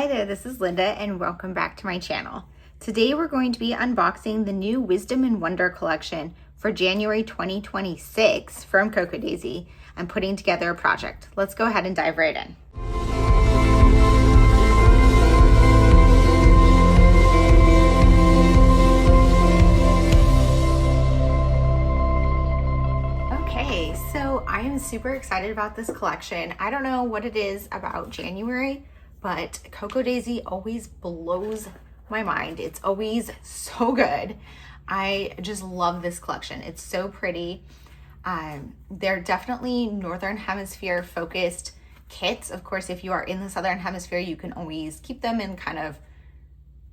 Hi there, this is Linda and welcome back to my channel. Today we're going to be unboxing the new Wisdom and Wonder collection for January 2026 from Cocoa Daisy. I'm putting together a project. Let's go ahead and dive right in. Okay, so I am super excited about this collection. I don't know what it is about January, but Cocoa Daisy always blows my mind. It's always so good. I just love this collection. It's so pretty. They're definitely Northern Hemisphere focused kits. Of course, if you are in the Southern Hemisphere, you can always keep them and kind of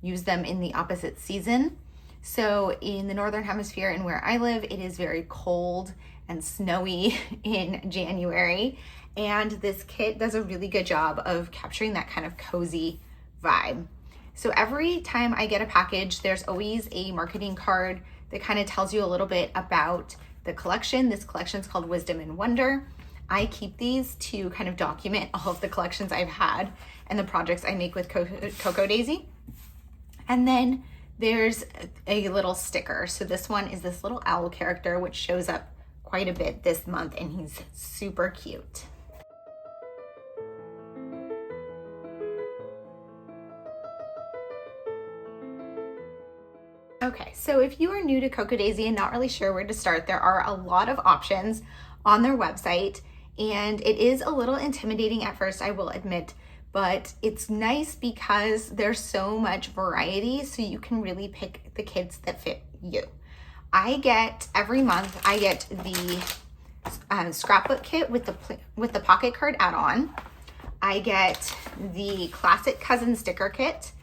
use them in the opposite season. So in the Northern Hemisphere and where I live, it is very cold and snowy in January. And this kit does a really good job of capturing that kind of cozy vibe. So every time I get a package, there's always a marketing card that kind of tells you a little bit about the collection. This collection is called Wisdom and Wonder. I keep these to kind of document all of the collections I've had and the projects I make with Cocoa Daisy. And then there's a little sticker. So this one is this little owl character, which shows up quite a bit this month, and he's super cute. Okay, so if you are new to Cocoa Daisy and not really sure where to start, there are a lot of options on their website, and it is a little intimidating at first, I will admit, but it's nice because there's so much variety, so you can really pick the kits that fit you. Every month, I get the scrapbook kit with the pocket card add-on. I get the classic cousin sticker kit,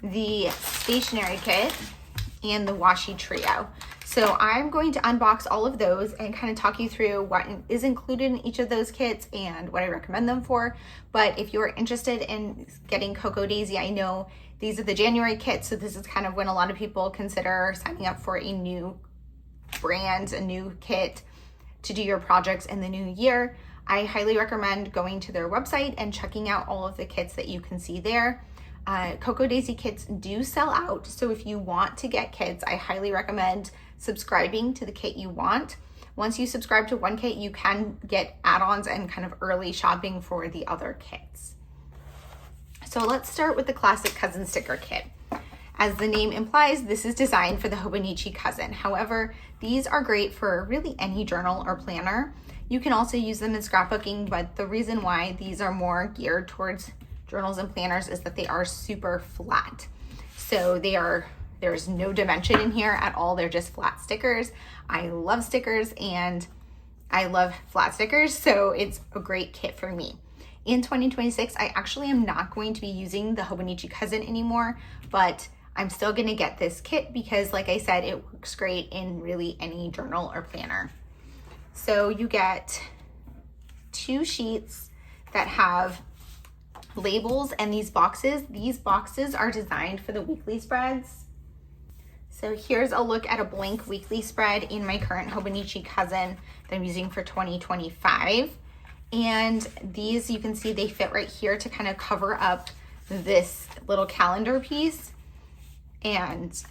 the stationery kit, and the washi trio. So I'm going to unbox all of those and kind of talk you through what is included in each of those kits and what I recommend them for. But if you're interested in getting Cocoa Daisy, I know these are the January kits, so this is kind of when a lot of people consider signing up for a new brand, a new kit to do your projects in the new year. I highly recommend going to their website and checking out all of the kits that you can see there. Cocoa Daisy kits do sell out, so if you want to get kits, I highly recommend subscribing to the kit you want. Once you subscribe to one kit, you can get add-ons and kind of early shopping for the other kits. So let's start with the classic cousin sticker kit. As the name implies, this is designed for the Hobonichi cousin. However, these are great for really any journal or planner. You can also use them in scrapbooking, but the reason why these are more geared towards journals and planners is that they are super flat. So there's no dimension in here at all. They're just flat stickers. I love stickers and I love flat stickers, so it's a great kit for me. In 2026, I actually am not going to be using the Hobonichi cousin anymore, but I'm still gonna get this kit because, like I said, it works great in really any journal or planner. So you get 2 sheets that have labels and these boxes are designed for the weekly spreads. So here's a look at a blank weekly spread in my current Hobonichi cousin that I'm using for 2025. And these, you can see they fit right here to kind of cover up this little calendar piece and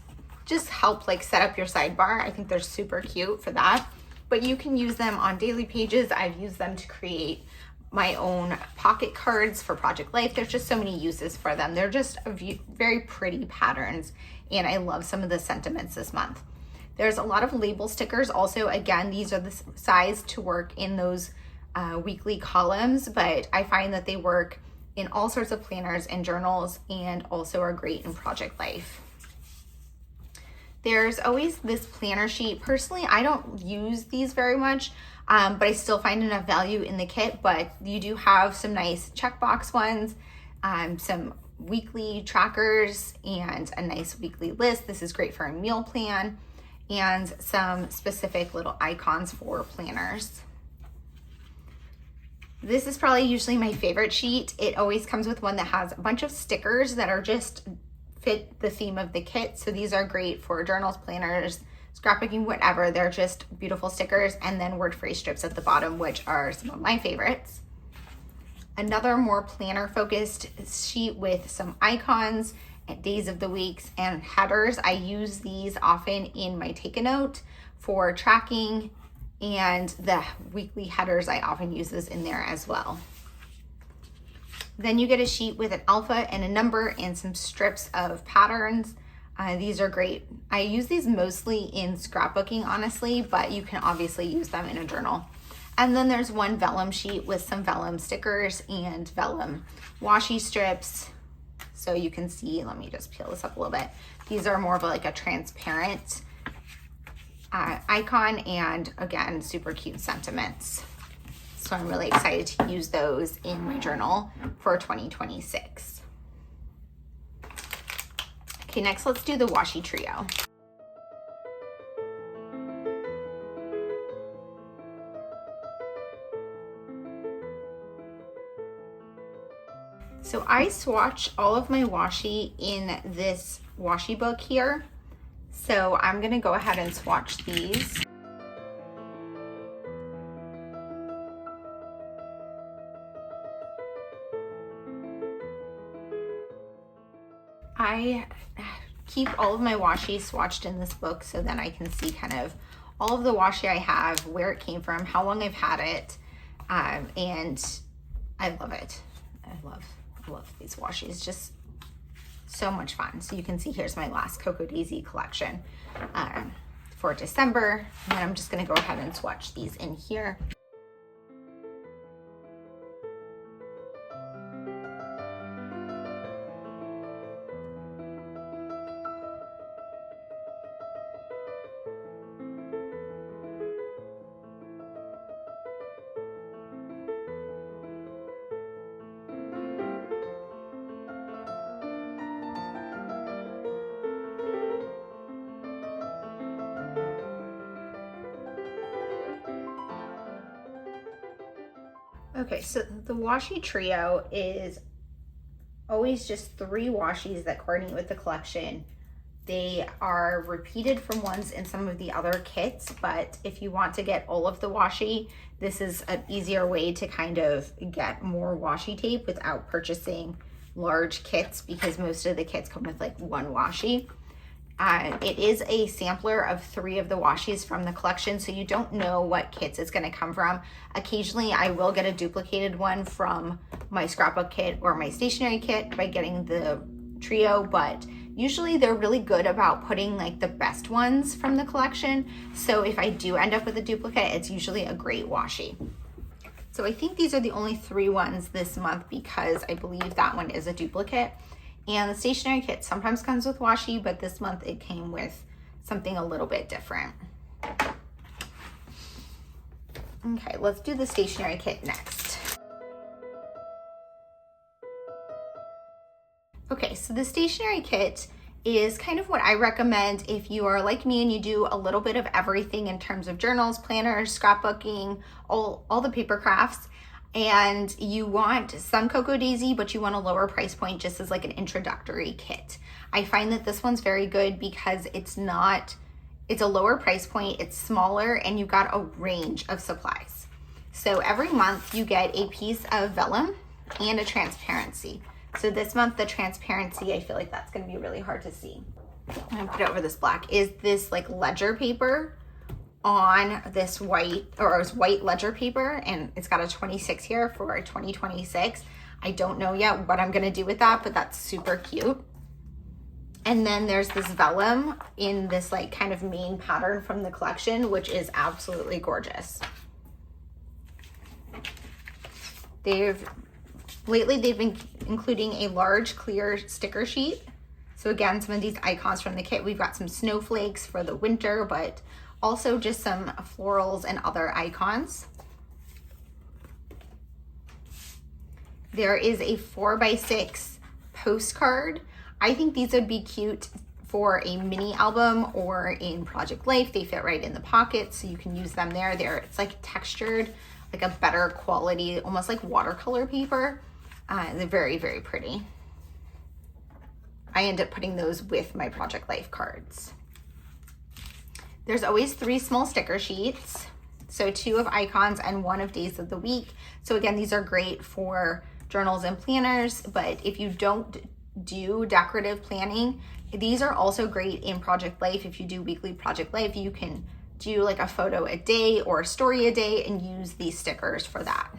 just help like set up your sidebar. I think they're super cute for that, but you can use them on daily pages. I've used them to create my own pocket cards for Project Life. There's just so many uses for them. They're just very pretty patterns, and I love some of the sentiments this month. There's a lot of label stickers also. Again, these are the size to work in those weekly columns, but I find that they work in all sorts of planners and journals and also are great in Project Life. There's always this planner sheet. Personally, I don't use these very much, but I still find enough value in the kit. But you do have some nice checkbox ones, some weekly trackers, and a nice weekly list. This is great for a meal plan, and some specific little icons for planners. This is probably usually my favorite sheet. It always comes with one that has a bunch of stickers that are just fit the theme of the kit. So these are great for journals, planners, scrapbooking, whatever. They're just beautiful stickers, and then word phrase strips at the bottom, which are some of my favorites. another more planner focused sheet with some icons and days of the weeks and headers. I use these often in my take a note for tracking, and the weekly headers, I often use this in there as well. Then you get a sheet with an alpha and a number and some strips of patterns. These are great. I use these mostly in scrapbooking, honestly, but you can obviously use them in a journal. And then there's one vellum sheet with some vellum stickers and vellum washi strips. So you can see, let me just peel this up a little bit. These are more of like a transparent icon, and again, super cute sentiments. So I'm really excited to use those in my journal for 2026. Okay, next let's do the washi trio. So I swatch all of my washi in this washi book here. So I'm gonna go ahead and swatch these. I keep all of my washi swatched in this book so then I can see kind of all of the washi I have, where it came from, how long I've had it, and I love it. I love these washi. It's just so much fun. So you can see here's my last Cocoa Daisy collection for December, and I'm just gonna go ahead and swatch these in here. Okay, so the washi trio is always just 3 washis that coordinate with the collection. They are repeated from ones in some of the other kits, but if you want to get all of the washi, this is an easier way to kind of get more washi tape without purchasing large kits, because most of the kits come with like 1 washi. It is a sampler of 3 of the washis from the collection, so you don't know what kits it's going to come from. Occasionally, I will get a duplicated one from my scrapbook kit or my stationery kit by getting the trio, but usually they're really good about putting like the best ones from the collection. So if I do end up with a duplicate, it's usually a great washi. So I think these are the only 3 ones this month because I believe that one is a duplicate. And the stationery kit sometimes comes with washi, but this month it came with something a little bit different. Okay, let's do the stationery kit next. Okay, so the stationery kit is kind of what I recommend if you are like me and you do a little bit of everything in terms of journals, planners, scrapbooking, all the paper crafts, and you want some Cocoa Daisy, but you want a lower price point just as like an introductory kit. I find that this one's very good because it's a lower price point, it's smaller, and you've got a range of supplies. So every month you get a piece of vellum and a transparency. So this month, the transparency, I feel like that's gonna be really hard to see. I'm gonna put it over this black, is this like ledger paper on this white ledger paper, and it's got a 26 here for 2026. I don't know yet what I'm gonna do with that, but that's super cute. And then there's this vellum in this like kind of main pattern from the collection, which is absolutely gorgeous. Lately they've been including a large clear sticker sheet. So again, some of these icons from the kit, we've got some snowflakes for the winter, but also just some florals and other icons. There is a 4x6 postcard. I think these would be cute for a mini album or in Project Life. They fit right in the pocket, so you can use them there. It's like textured, like a better quality, almost like watercolor paper. They're very, very pretty. I end up putting those with my Project Life cards. There's always 3 small sticker sheets. So 2 of icons and 1 of days of the week. So again, these are great for journals and planners, but if you don't do decorative planning, these are also great in project life. If you do weekly project life, you can do like a photo a day or a story a day and use these stickers for that.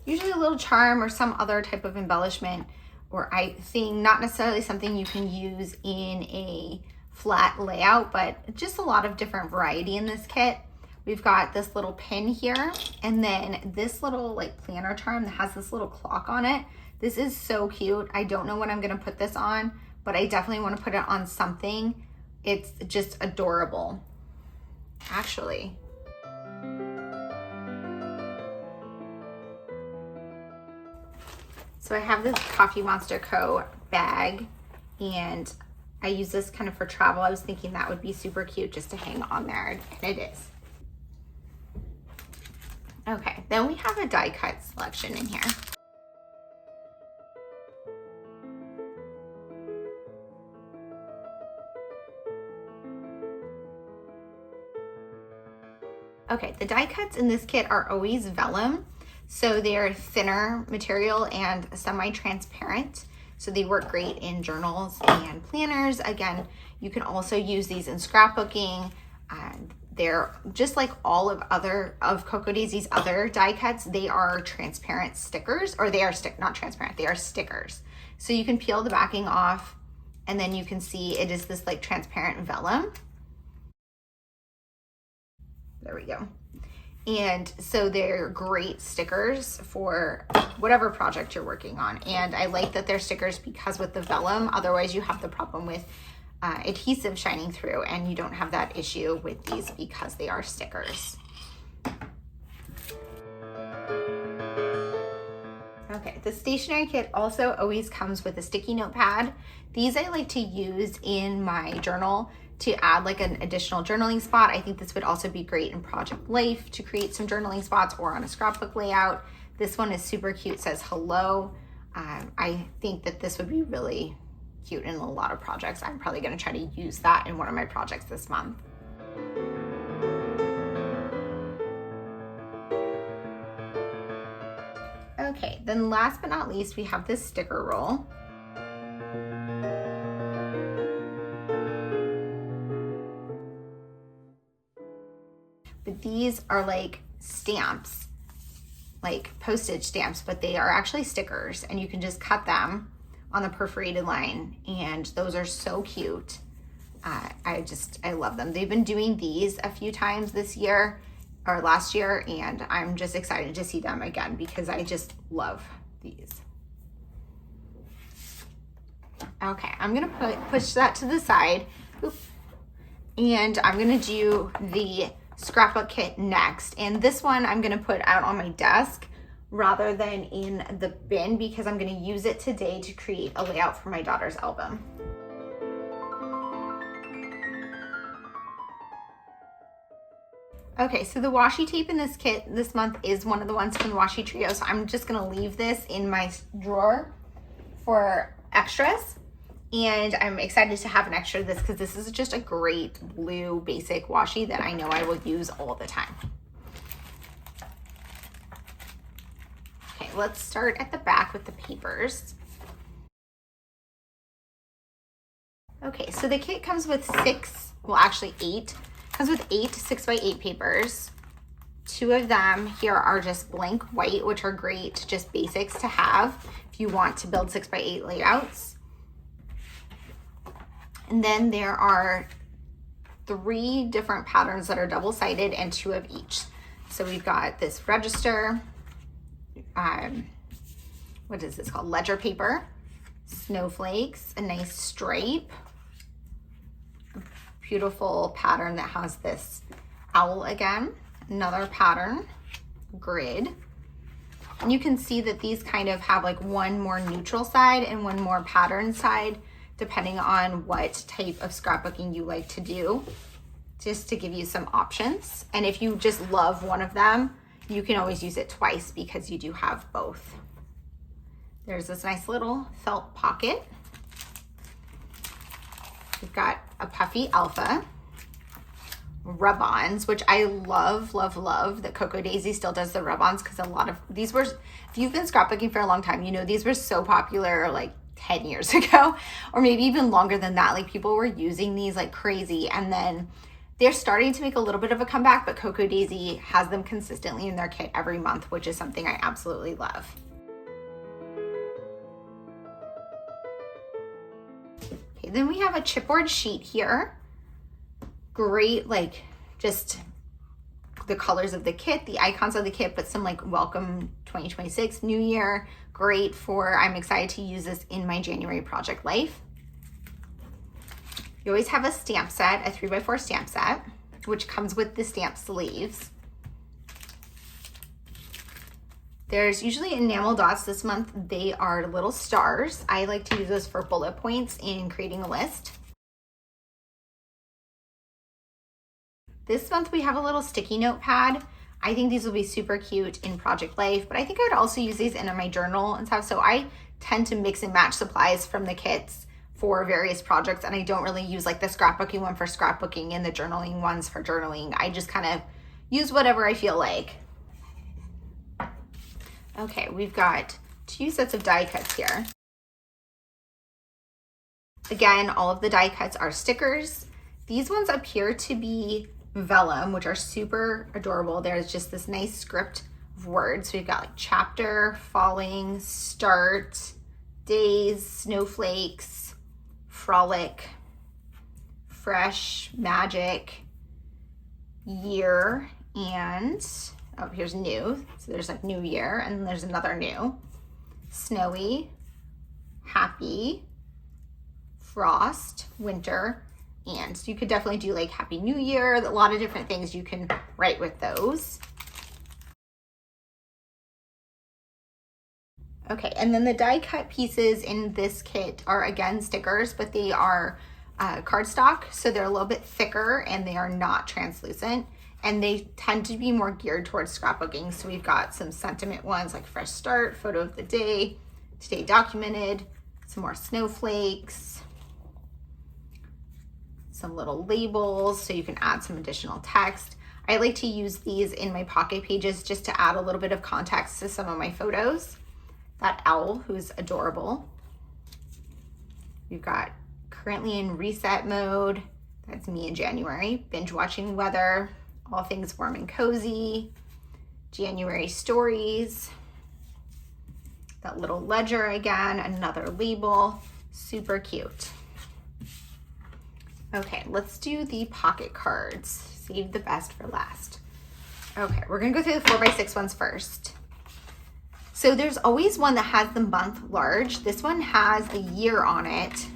Usually a little charm or some other type of embellishment or thing, not necessarily something you can use in a flat layout, but just a lot of different variety in this kit. We've got this little pin here, and then this little like planner charm that has this little clock on it. This is so cute. I don't know what I'm gonna put this on, but I definitely wanna put it on something. It's just adorable, actually. So I have this Coffee Monster Co. bag, and I use this kind of for travel. I was thinking that would be super cute just to hang on there, and it is. Okay, then we have a die cut selection in here. Okay, the die cuts in this kit are always vellum. So they're thinner material and semi-transparent. So they work great in journals and planners. Again, you can also use these in scrapbooking. They're just like all of Cocoa Daisy's other die cuts. They are transparent stickers, or they are not transparent, they are stickers. So you can peel the backing off and then you can see it is this like transparent vellum. There we go. And so they're great stickers for whatever project you're working on. And I like that they're stickers because with the vellum, otherwise you have the problem with adhesive shining through, and you don't have that issue with these because they are stickers. Okay, the stationery kit also always comes with a sticky note pad. These I like to use in my journal to add like an additional journaling spot. I think this would also be great in project life to create some journaling spots or on a scrapbook layout. This one is super cute, says hello. I think that this would be really cute in a lot of projects. I'm probably gonna try to use that in one of my projects this month. Okay, then last but not least, we have this sticker roll. But these are like stamps, like postage stamps, but they are actually stickers, and you can just cut them on the perforated line, and those are so cute. I love them. They've been doing these a few times this year or last year, and I'm just excited to see them again because I just love these. Okay, I'm gonna push that to the side. Oop. And I'm gonna do the scrapbook kit next. And this one I'm gonna put out on my desk rather than in the bin because I'm gonna use it today to create a layout for my daughter's album. Okay, so the washi tape in this kit this month is one of the ones from the Washi Trio, so I'm just gonna leave this in my drawer for extras. And I'm excited to have an extra of this because this is just a great blue basic washi that I know I will use all the time. Okay, let's start at the back with the papers. Okay, so the kit comes with 8. Comes with 8 6x8 papers. 2 of them here are just blank white, which are great, just basics to have if you want to build 6x8 layouts. And then there are 3 different patterns that are double-sided and 2 of each. So we've got this register, what is this called? Ledger paper, snowflakes, a nice stripe, a beautiful pattern that has this owl again, another pattern, grid. And you can see that these kind of have like one more neutral side and one more pattern side, depending on what type of scrapbooking you like to do, just to give you some options. And if you just love one of them, you can always use it twice because you do have both. There's this nice little felt pocket. We've got a puffy alpha, rub-ons, which I love, love, love that Cocoa Daisy still does the rub-ons, because a lot of these were, if you've been scrapbooking for a long time, you know these were so popular like 10 years ago, or maybe even longer than that. Like people were using these like crazy, and then they're starting to make a little bit of a comeback, but Cocoa Daisy has them consistently in their kit every month, which is something I absolutely love. Okay, then we have a chipboard sheet here. Great, like just the colors of the kit, the icons of the kit, but some like welcome 2026, New Year. Great for, I'm excited to use this in my January project life. You always have a stamp set, a 3x4 stamp set, which comes with the stamp sleeves. There's usually enamel dots. This month they are little stars. I like to use those for bullet points in creating a list. This month we have a little sticky note pad. I think these will be super cute in project life, but I think I would also use these in my journal and stuff. So I tend to mix and match supplies from the kits for various projects, and I don't really use like the scrapbooking one for scrapbooking and the journaling ones for journaling. I just kind of use whatever I feel like. Okay, we've got 2 sets of die cuts here. Again, all of the die cuts are stickers. These ones appear to be vellum, which are super adorable. There's just this nice script of words. So we've got like chapter, falling, start, days, snowflakes, frolic, fresh, magic, year, and oh, here's new. So there's like new year, and then there's another new. Snowy, happy, frost, winter, and so you could definitely do like Happy New Year, a lot of different things you can write with those. Okay, and then the die cut pieces in this kit are again stickers, but they are cardstock, so they're a little bit thicker and they are not translucent, and they tend to be more geared towards scrapbooking. So we've got some sentiment ones like fresh start, photo of the day, today documented, some more snowflakes, some little labels so you can add some additional text. I like to use these in my pocket pages just to add a little bit of context to some of my photos. That owl who's adorable. We've got currently in reset mode. That's me in January. Binge watching weather, all things warm and cozy. January stories. That little ledger again, another label, super cute. Okay, let's do the pocket cards. Save the best for last. Okay, we're gonna go through the 4x6 ones first. So there's always one that has the month large. This one has the year on it.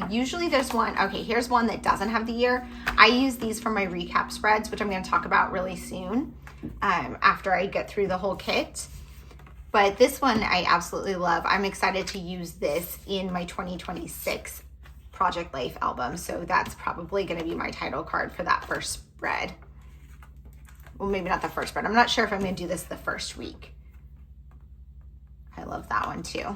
Usually there's one, okay, here's one that doesn't have the year. I use these for my recap spreads, which I'm gonna talk about really soon after I get through the whole kit. But this one I absolutely love. I'm excited to use this in my 2026 Project Life album. So that's probably gonna be my title card for that first spread. Well, maybe not the first spread. I'm not sure if I'm gonna do this the first week. I love that one too.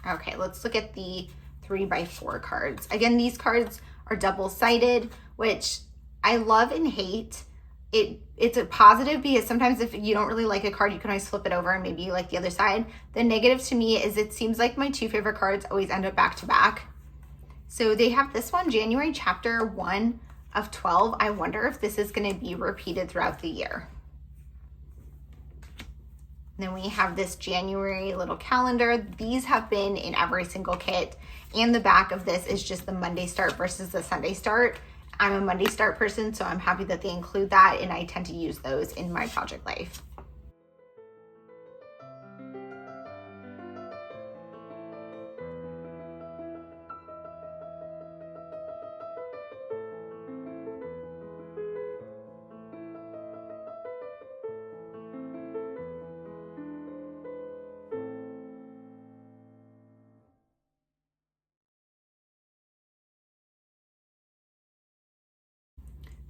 Okay, let's look at the 3x4 cards. Again, these cards are double-sided, which I love and hate. It's a positive because sometimes if you don't really like a card, you can always flip it over and maybe you like the other side. The negative to me is it seems like my 2 favorite cards always end up back to back. So they have this one, January chapter 1 of 12. I wonder if this is gonna be repeated throughout the year. Then we have this January little calendar. These have been in every single kit. And the back of this is just the Monday start versus the Sunday start. I'm a Monday start person, so I'm happy that they include that, and I tend to use those in my project life.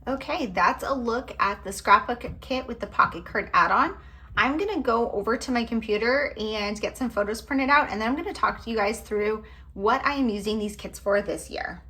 Okay, that's a look at the scrapbook kit with the pocket card add-on. I'm gonna go over to my computer and get some photos printed out, and then I'm gonna talk to you guys through what I am using these kits for this year.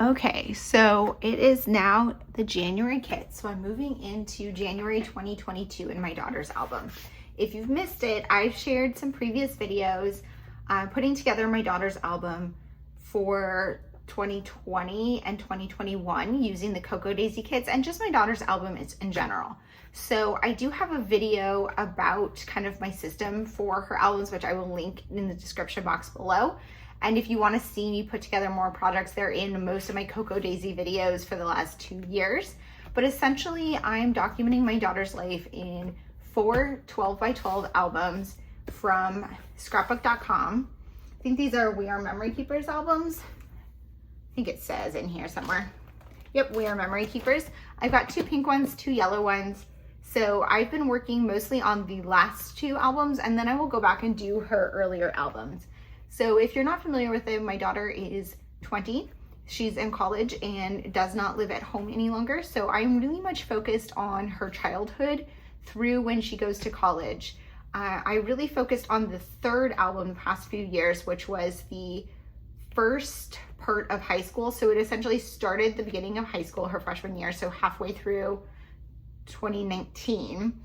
Okay, so it is now the January kit. So I'm moving into January 2022 in my daughter's album. If you've missed it, I've shared some previous videos putting together my daughter's album for 2020 and 2021 using the Cocoa Daisy kits and just my daughter's album in general. So I do have a video about kind of my system for her albums, which I will link in the description box below. And if you want to see me put together more projects, they're in most of my Cocoa Daisy videos for the last 2 years. But essentially, I'm documenting my daughter's life in 4 12x12 albums from scrapbook.com. I think these are We Are Memory Keepers albums. I think it says in here somewhere. Yep, We Are Memory Keepers. I've got 2 pink ones, 2 yellow ones. So I've been working mostly on the last 2 albums, and then I will go back and do her earlier albums. So if you're not familiar with them, my daughter is 20. She's in college and does not live at home any longer. So I'm really much focused on her childhood through when she goes to college. I really focused on the 3rd album the past few years, which was the first part of high school. So it essentially started the beginning of high school, her freshman year, so halfway through 2019.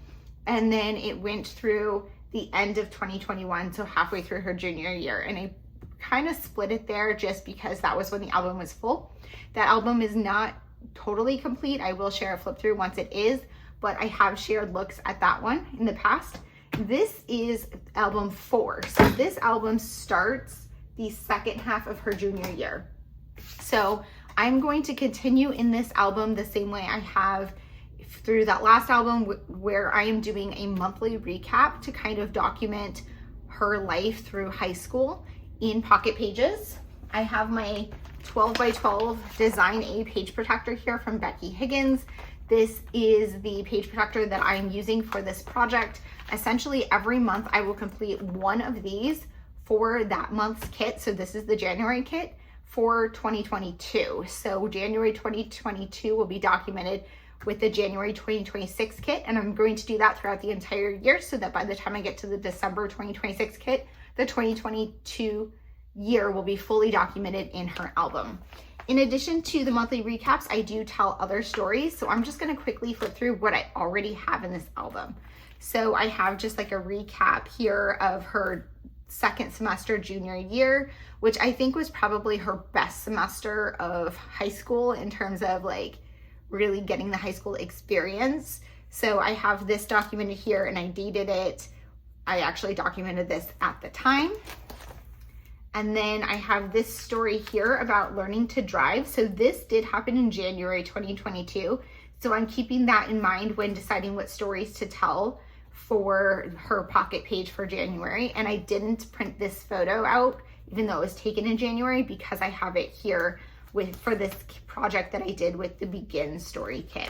And then it went through the end of 2021, so halfway through her junior year. And I kind of split it there just because that was when the album was full. That album is not totally complete. I will share a flip through once it is, but I have shared looks at that one in the past. This is album 4. So this album starts the second half of her junior year. So I'm going to continue in this album the same way I have through that last album, where I am doing a monthly recap to kind of document her life through high school in pocket pages. I have my 12x12 Design A page protector here from Becky Higgins. This is the page protector that I'm using for this project. Essentially every month I will complete one of these for that month's kit. So this is the January kit for 2022. So January 2022 will be documented with the January 2026 kit, and I'm going to do that throughout the entire year so that by the time I get to the December 2026 kit, the 2022 year will be fully documented in her album. In addition to the monthly recaps, I do tell other stories, so I'm just gonna quickly flip through what I already have in this album. So I have just like a recap here of her second semester junior year, which I think was probably her best semester of high school in terms of like really getting the high school experience. So I have this documented here and I dated it. I actually documented this at the time. And then I have this story here about learning to drive. So this did happen in January 2022. So I'm keeping that in mind when deciding what stories to tell for her pocket page for January. And I didn't print this photo out, even though it was taken in January, because I have it here for this project that I did with the Begin story kit.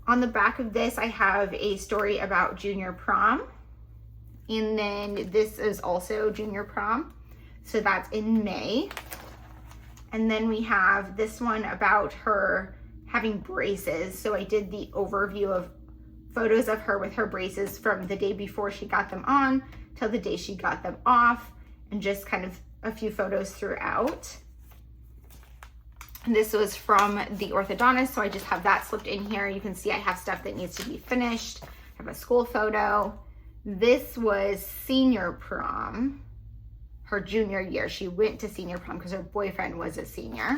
On the back of this, I have a story about junior prom. And then this is also junior prom. So that's in May. And then we have this one about her having braces. So I did the overview of photos of her with her braces from the day before she got them on till the day she got them off, and just kind of a few photos throughout. And this was from the orthodontist, so I just have that slipped in here. You can see I have stuff that needs to be finished. I have a school photo. This was senior prom, her junior year. She went to senior prom because her boyfriend was a senior.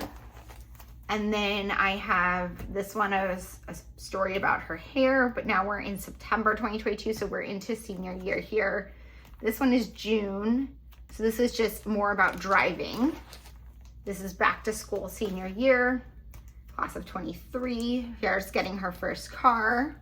And then I have this one as a story about her hair, but now we're in September 2022, so we're into senior year here. This one is June, so this is just more about driving. This is back to school senior year, class of 23. Here's getting her first car.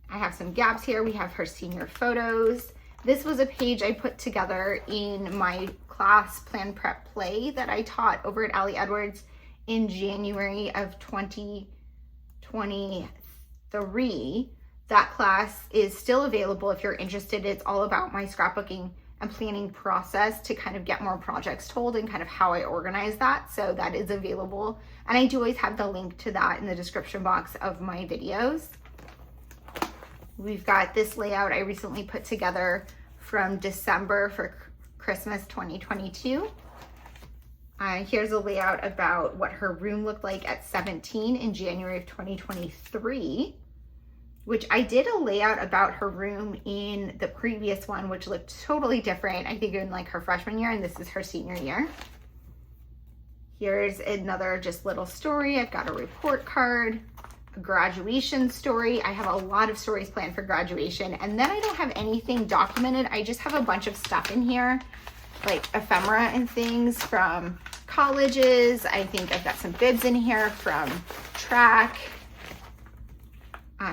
I have some gaps here. We have her senior photos. This was a page I put together in my class plan prep play that I taught over at Allie Edwards in January of 2023. That class is still available if you're interested. It's all about my scrapbooking and planning process to kind of get more projects told and kind of how I organize that. So that is available. And I do always have the link to that in the description box of my videos. We've got this layout I recently put together from December for Christmas 2022. Here's a layout about what her room looked like at 17 in January of 2023, which I did a layout about her room in the previous one, which looked totally different, I think in like her freshman year, and this is her senior year. Here's another just little story. I've got a report card, a graduation story. I have a lot of stories planned for graduation, and then I don't have anything documented. I just have a bunch of stuff in here, like ephemera and things from colleges. I think I've got some bibs in here from track.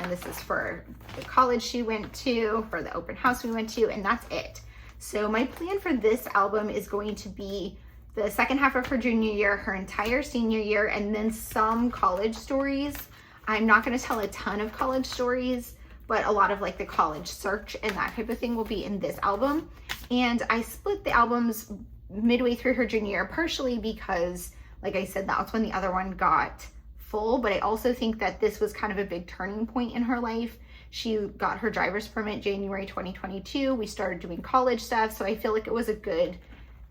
This is for the college she went to, for the open house we went to, and that's it. So my plan for this album is going to be the second half of her junior year, her entire senior year, and then some college stories. I'm not going to tell a ton of college stories, but a lot of like the college search and that type of thing will be in this album. And I split the albums midway through her junior year, partially because, like I said, that's when the other one got full, but I also think that this was kind of a big turning point in her life. She got her driver's permit January 2022. We started doing college stuff, so I feel like it was a good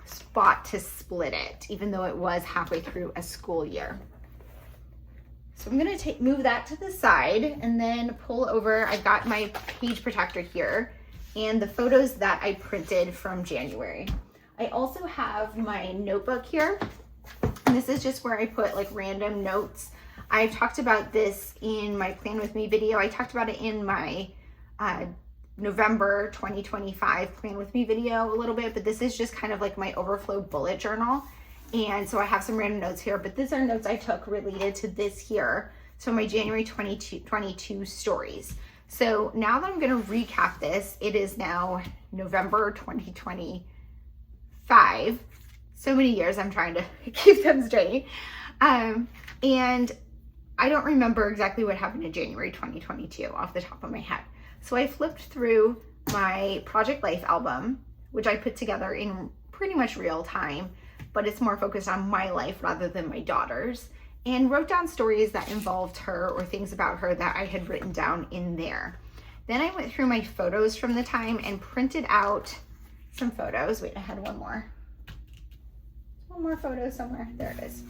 spot to split it, even though it was halfway through a school year. So I'm gonna move that to the side and then pull over. I've got my page protector here and the photos that I printed from January. I also have my notebook here, and this is just where I put like random notes. I've talked about this in my Plan With Me video. I talked about it in my November 2025 Plan With Me video a little bit, but this is just kind of like my overflow bullet journal. And so I have some random notes here, but these are notes I took related to this here. So my January 2022 stories. So now that I'm gonna recap this, it is now November 2025. So many years, I'm trying to keep them straight. And I don't remember exactly what happened in January 2022 off the top of my head. So I flipped through my Project Life album, which I put together in pretty much real time, but it's more focused on my life rather than my daughter's, and wrote down stories that involved her or things about her that I had written down in there. Then I went through my photos from the time and printed out some photos. Wait, I had one more photo somewhere. There it is.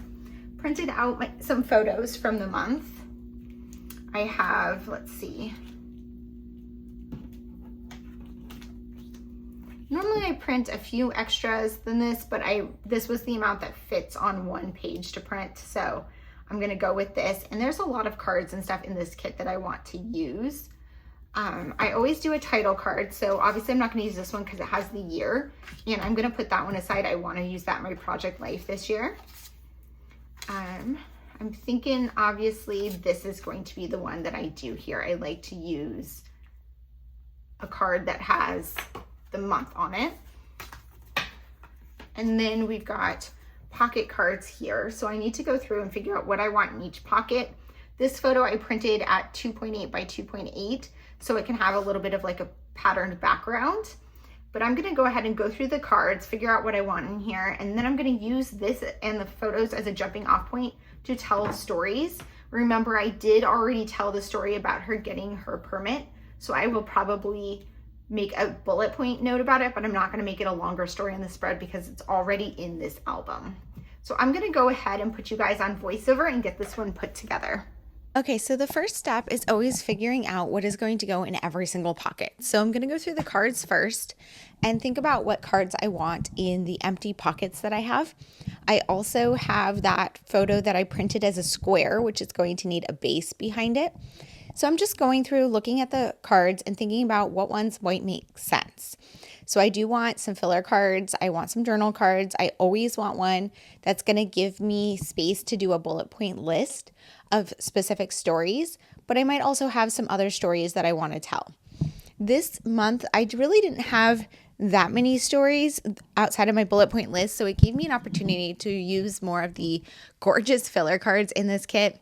Printed out some photos from the month. I have, let's see. Normally I print a few extras than this, but this was the amount that fits on one page to print. So I'm gonna go with this. And there's a lot of cards and stuff in this kit that I want to use. I always do a title card. So obviously I'm not gonna use this one because it has the year, and I'm gonna put that one aside. I wanna use that in my Project Life this year. I'm thinking obviously this is going to be the one that I do here. I like to use a card that has the month on it. And then we've got pocket cards here. So I need to go through and figure out what I want in each pocket. This photo I printed at 2.8 by 2.8, so it can have a little bit of like a patterned background. But I'm gonna go ahead and go through the cards, figure out what I want in here, and then I'm gonna use this and the photos as a jumping off point to tell stories. Remember, I did already tell the story about her getting her permit, so I will probably make a bullet point note about it, but I'm not gonna make it a longer story in the spread because it's already in this album. So I'm gonna go ahead and put you guys on voiceover and get this one put together. Okay, so the first step is always figuring out what is going to go in every single pocket. So I'm going to go through the cards first and think about what cards I want in the empty pockets that I have. I also have that photo that I printed as a square, which is going to need a base behind it. So I'm just going through looking at the cards and thinking about what ones might make sense. So I do want some filler cards. I want some journal cards. I always want one that's going to give me space to do a bullet point list of specific stories, but I might also have some other stories that I want to tell. This month, I really didn't have that many stories outside of my bullet point list, so it gave me an opportunity to use more of the gorgeous filler cards in this kit.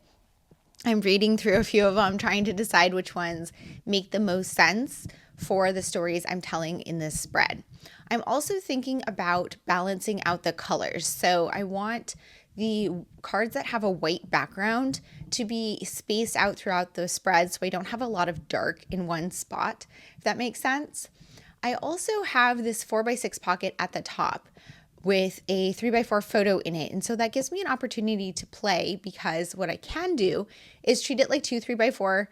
I'm reading through a few of them, trying to decide which ones make the most sense for the stories I'm telling in this spread. I'm also thinking about balancing out the colors. So I want the cards that have a white background to be spaced out throughout the spread so I don't have a lot of dark in one spot, if that makes sense. I also have this 4x6 pocket at the top with a 3x4 photo in it. And so that gives me an opportunity to play, because what I can do is treat it like two 3x4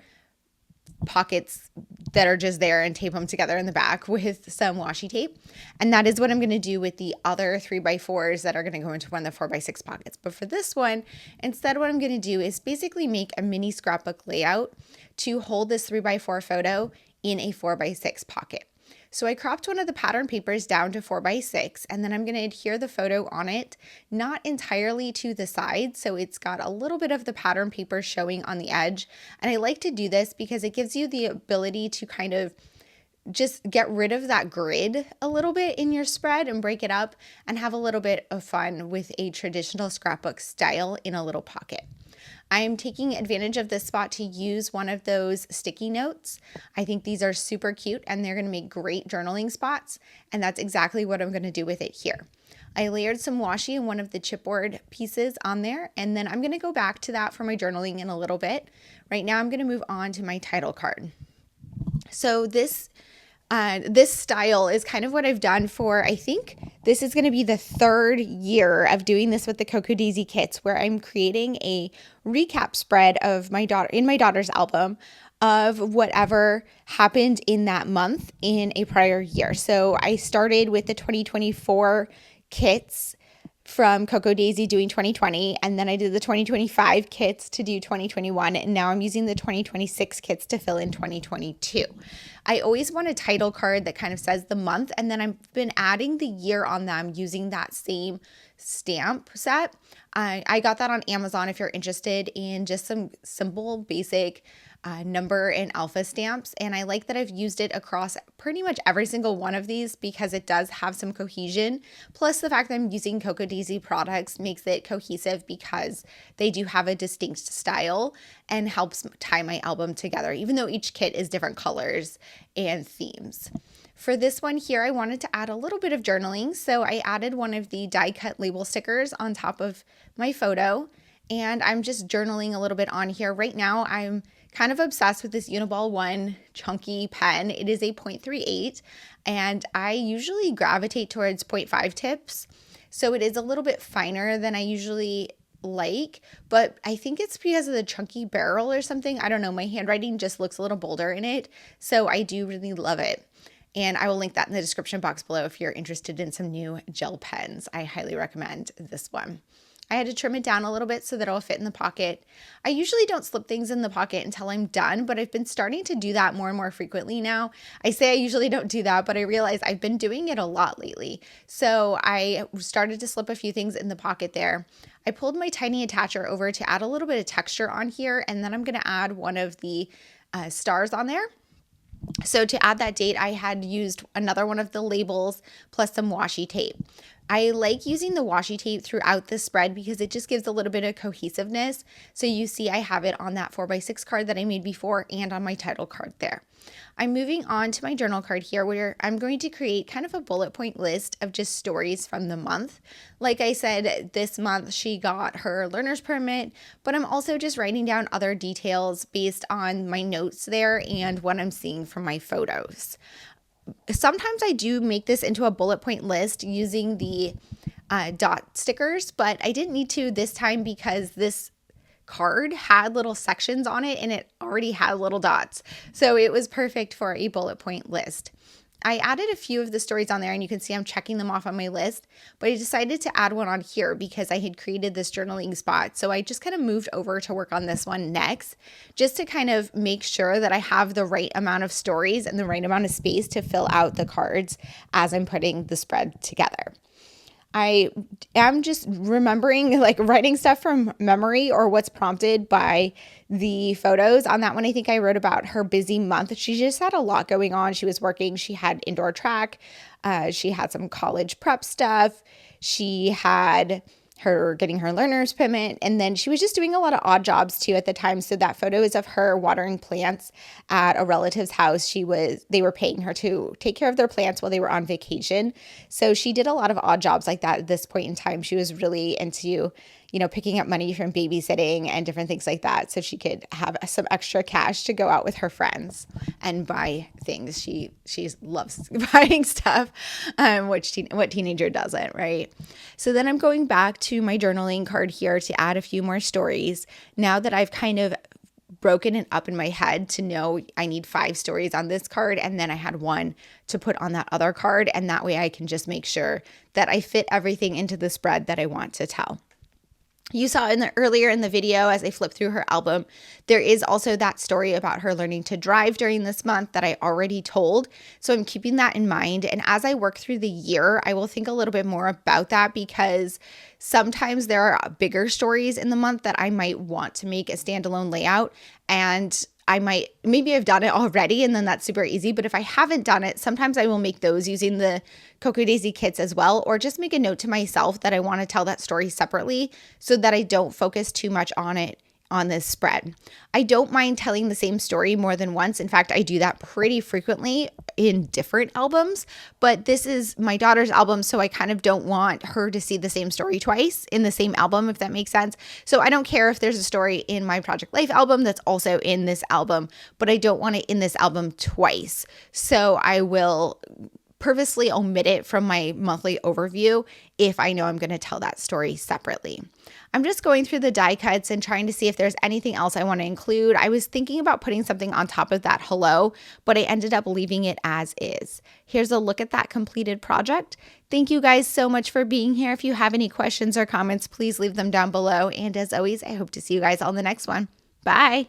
pockets that are just there and tape them together in the back with some washi tape. And that is what I'm going to do with the other 3x4s that are going to go into one of the 4x6 pockets. But for this one, instead what I'm going to do is basically make a mini scrapbook layout to hold this 3x4 photo in a 4x6 pocket. So I cropped one of the pattern papers down to 4x6, and then I'm going to adhere the photo on it, not entirely to the side, so it's got a little bit of the pattern paper showing on the edge. And I like to do this because it gives you the ability to kind of just get rid of that grid a little bit in your spread and break it up and have a little bit of fun with a traditional scrapbook style in a little pocket. I am taking advantage of this spot to use one of those sticky notes. I think these are super cute and they're going to make great journaling spots, and that's exactly what I'm going to do with it here. I layered some washi in one of the chipboard pieces on there, and then I'm going to go back to that for my journaling in a little bit. Right now I'm going to move on to my title card. So this style is kind of what I've done for, I think this is going to be the third year of doing this with the Cocoa Daisy kits, where I'm creating a recap spread of my daughter's album of whatever happened in that month in a prior year. So I started with the 2024 kits from Cocoa Daisy doing 2020, and then I did the 2025 kits to do 2021, and now I'm using the 2026 kits to fill in 2022. I always want a title card that kind of says the month, and then I've been adding the year on them using that same stamp set. I got that on Amazon if you're interested in just some simple, basic number and alpha stamps, and I like that I've used it across pretty much every single one of these because it does have some cohesion, plus the fact that I'm using Cocoa Daisy products makes it cohesive because they do have a distinct style and helps tie my album together, even though each kit is different colors and themes. For this one here, I wanted to add a little bit of journaling, so I added one of the die cut label stickers on top of my photo, and I'm just journaling a little bit on here. Right now I'm kind of obsessed with this Uniball 1 chunky pen. It is a 0.38, and I usually gravitate towards 0.5 tips, so it is a little bit finer than I usually like, but I think it's because of the chunky barrel or something. I don't know, my handwriting just looks a little bolder in it, so I do really love it. And I will link that in the description box below if you're interested in some new gel pens. I highly recommend this one. I had to trim it down a little bit so that it'll fit in the pocket. I usually don't slip things in the pocket until I'm done, but I've been starting to do that more and more frequently now. I say I usually don't do that, but I realize I've been doing it a lot lately. So I started to slip a few things in the pocket there. I pulled my tiny attacher over to add a little bit of texture on here, and then I'm going to add one of the stars on there. So to add that date, I had used another one of the labels plus some washi tape. I like using the washi tape throughout the spread because it just gives a little bit of cohesiveness. So you see I have it on that 4x6 card that I made before and on my title card there. I'm moving on to my journal card here, where I'm going to create kind of a bullet point list of just stories from the month. Like I said, this month she got her learner's permit, but I'm also just writing down other details based on my notes there and what I'm seeing from my photos. Sometimes I do make this into a bullet point list using the dot stickers, but I didn't need to this time because this card had little sections on it and it already had little dots. So it was perfect for a bullet point list. I added a few of the stories on there, and you can see I'm checking them off on my list, but I decided to add one on here because I had created this journaling spot. So I just kind of moved over to work on this one next, just to kind of make sure that I have the right amount of stories and the right amount of space to fill out the cards as I'm putting the spread together. I am just remembering, like, writing stuff from memory or what's prompted by the photos. On that one, I think I wrote about her busy month. She just had a lot going on. She was working. She had indoor track. She had some college prep stuff. She had her getting her learner's permit, and then she was just doing a lot of odd jobs too at the time. So that photo is of her watering plants at a relative's house. They were paying her to take care of their plants while they were on vacation. So she did a lot of odd jobs like that at this point in time. She was really into, picking up money from babysitting and different things like that, so she could have some extra cash to go out with her friends and buy things. She loves buying stuff, what teenager doesn't, right? So then I'm going back to my journaling card here to add a few more stories. Now that I've kind of broken it up in my head to know I need 5 stories on this card, and then I had 1 to put on that other card, and that way I can just make sure that I fit everything into the spread that I want to tell. You saw earlier in the video, as I flipped through her album, there is also that story about her learning to drive during this month that I already told. So I'm keeping that in mind. And as I work through the year, I will think a little bit more about that, because sometimes there are bigger stories in the month that I might want to make a standalone layout, and maybe I've done it already and then that's super easy. But if I haven't done it, sometimes I will make those using the Cocoa Daisy kits as well, or just make a note to myself that I want to tell that story separately so that I don't focus too much on it on this spread. I don't mind telling the same story more than once. In fact, I do that pretty frequently in different albums, but this is my daughter's album, so I kind of don't want her to see the same story twice in the same album, if that makes sense. So I don't care if there's a story in my Project Life album that's also in this album, but I don't want it in this album twice. So I will purposely omit it from my monthly overview if I know I'm going to tell that story separately. I'm just going through the die cuts and trying to see if there's anything else I want to include. I was thinking about putting something on top of that hello, but I ended up leaving it as is. Here's a look at that completed project. Thank you guys so much for being here. If you have any questions or comments, please leave them down below. And as always, I hope to see you guys on the next one. Bye.